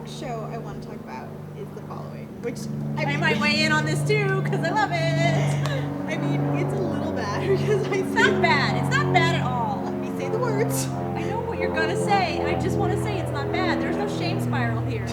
next show I want to talk about is the following, which I might weigh in on this too because I love it. I mean, it's a little bad because It's not bad. It's not bad at all. Let me say the words. I know what you're gonna say. I just want to say it's not bad. There's no shame spiral here.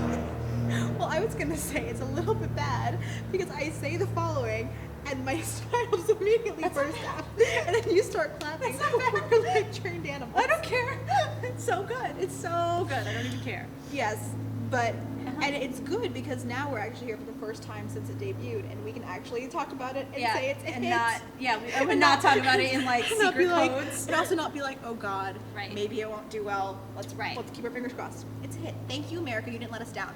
Well, I was gonna say it's a little bit bad because I say the following and my smile just immediately bursts out, and then you start clapping. That's not bad. We're like trained animals. I don't care. It's so good. It's so good. I don't even care. Yes, but and it's good because now we're actually here for the first time since it debuted, and we can actually talk about it and say it's a and hit. I would not talk about it in like not be secret like, codes. and also not be like, oh God, Right. maybe it won't do well. Let's Right. keep our fingers crossed. It's a hit. Thank you, America. You didn't let us down.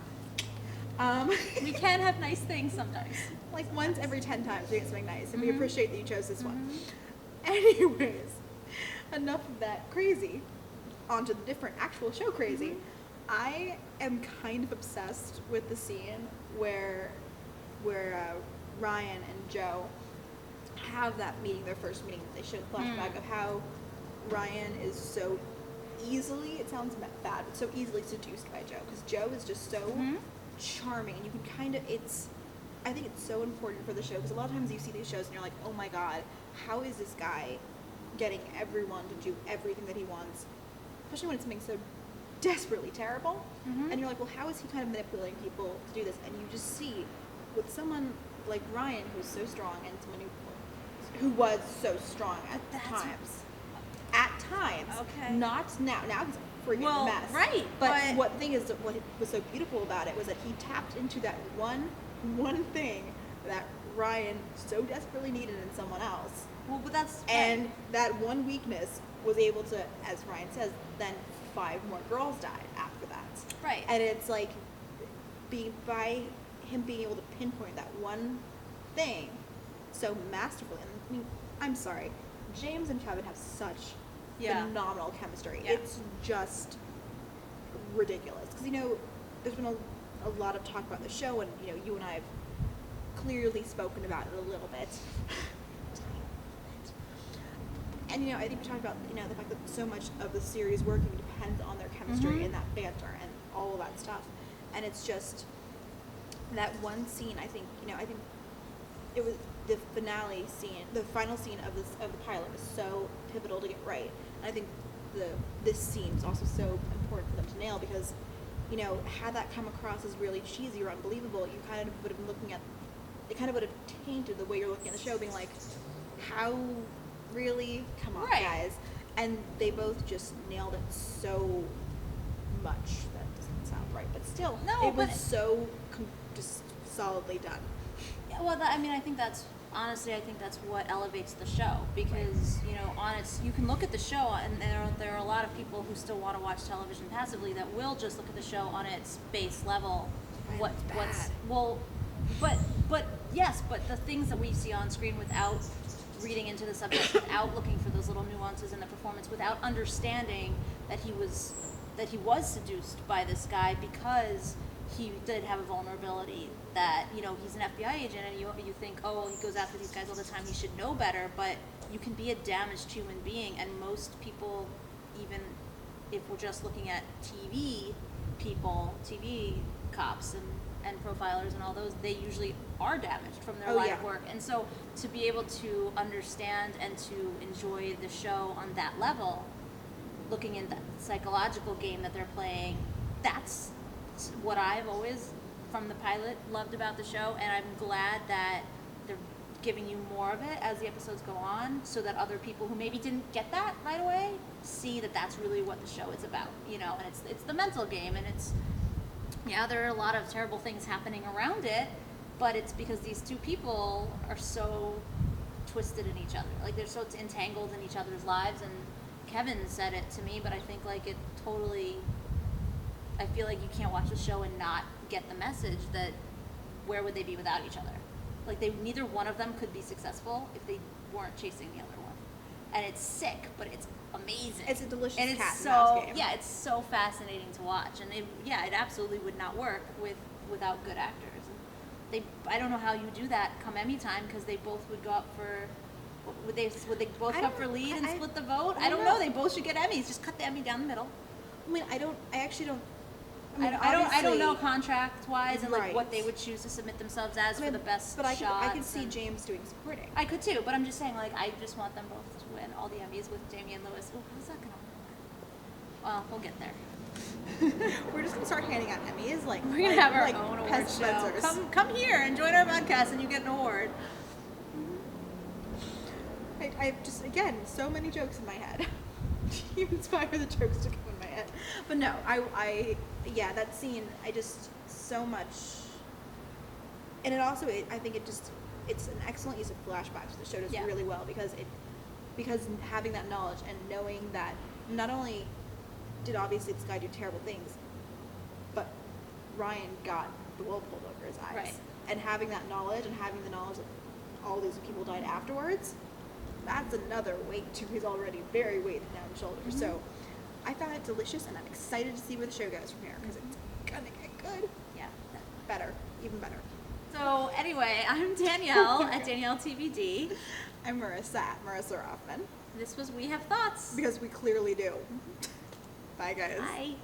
We can have nice things sometimes. Like once every 10 times we get something nice, and we Mm-hmm. appreciate that you chose this one. Anyways, enough of that crazy. On to the different actual show crazy. Mm-hmm. I am kind of obsessed with the scene where Ryan and Joe have that meeting, their first meeting. They show a flashback of how Ryan is so easily, it sounds bad, but so easily seduced by Joe, because Joe is just so charming, and you can kind of, I think it's so important for the show, because a lot of times you see these shows and you're like, oh my God, how is this guy getting everyone to do everything that he wants, especially when it's something so desperately terrible, and you're like, well, how is he kind of manipulating people to do this? And you just see with someone like Ryan, who's so strong, and someone who was so strong at times, Okay. not now. Now he's a freaking mess. Right. But what was so beautiful about it was that he tapped into that one thing that Ryan so desperately needed in someone else. Well, but that's And that one weakness was able to, as Ryan says, then 5 more girls died after that. Right. And it's like by him being able to pinpoint that one thing so masterfully. And I mean, I'm sorry, James and Kevin have such phenomenal chemistry. Yeah. It's just ridiculous. Because, there's been a lot of talk about the show, and, you and I have clearly spoken about it a little bit. And, I think we talked about, the fact that so much of the series working depends on their chemistry and that banter and all of that stuff. And it's just that one scene, I think it was the finale scene, the final scene of the pilot was so pivotal to get right. And I think this scene is also so important for them to nail because, had that come across as really cheesy or unbelievable, you kind of would have been looking at, it kind of would have tainted the way you're looking at the show, being like, how really? Come on, guys. And they both just nailed it so much. That doesn't sound right, but still, it was so just solidly done. Yeah, well, I think that's what elevates the show because you can look at the show and there are a lot of people who still want to watch television passively that will just look at the show on its base level. But the things that we see on screen without reading into the subject, without looking for those little nuances in the performance, without understanding that he was seduced by this guy because he did have a vulnerability, that he's an FBI agent and you think, oh, he goes after these guys all the time, he should know better, but you can be a damaged human being, and most people, even if we're just looking at TV cops and profilers and all those, they usually are damaged from their line of work. And so to be able to understand and to enjoy the show on that level, looking at that psychological game that they're playing, that's what I've always, from the pilot, loved about the show. And I'm glad that they're giving you more of it as the episodes go on, so that other people who maybe didn't get that right away see that that's really what the show is about, and it's the mental game, and it's, there are a lot of terrible things happening around it, but it's because these two people are so twisted in each other. Like, they're so entangled in each other's lives, and Kevin said it to me, but I think, it totally, I feel like you can't watch the show and not get the message that where would they be without each other? Like, neither one of them could be successful if they weren't chasing the other one. And it's sick, but it's amazing. It's a delicious and cat it's and mouse so game. Yeah, it's so fascinating to watch, and it absolutely would not work without good actors. And I don't know how you do that come Emmy time, because they both would go up for. Would they both go up for lead and split the vote? I don't know. They both should get Emmys. Just cut the Emmy down the middle. I mean, I actually don't I don't know contract wise and like Right. what they would choose to submit themselves as for the best but I shots. could see and- James doing supporting. I could too, but I'm just saying, like, I just want them both to win all the Emmys with Jamie and Lewis. Oh, how's that gonna work? Well, we'll get there. We're just gonna start handing out Emmys, like We're gonna have our like own award Pest show. Spencers. Come here and join our podcast, and you get an award. I have just, again, so many jokes in my head. You inspire the jokes to come in my head. But no, yeah, that scene, I just, so much. And it also, I think it's an excellent use of flashbacks. The show does Yeah. really well because having that knowledge and knowing that not only did obviously this guy do terrible things, but Ryan got the wool pulled over his eyes. Right. And having that knowledge and having the knowledge that all these people died afterwards, that's another weight to his already very weighted down shoulders. So I found it delicious, and I'm excited to see where the show goes from here because it's gonna get good. Yeah. Better, even better. So anyway, I'm Danielle at Danielle TBD. I'm Marisa at Marisa Rothman This was We Have Thoughts. because we clearly do. Bye, guys. Bye.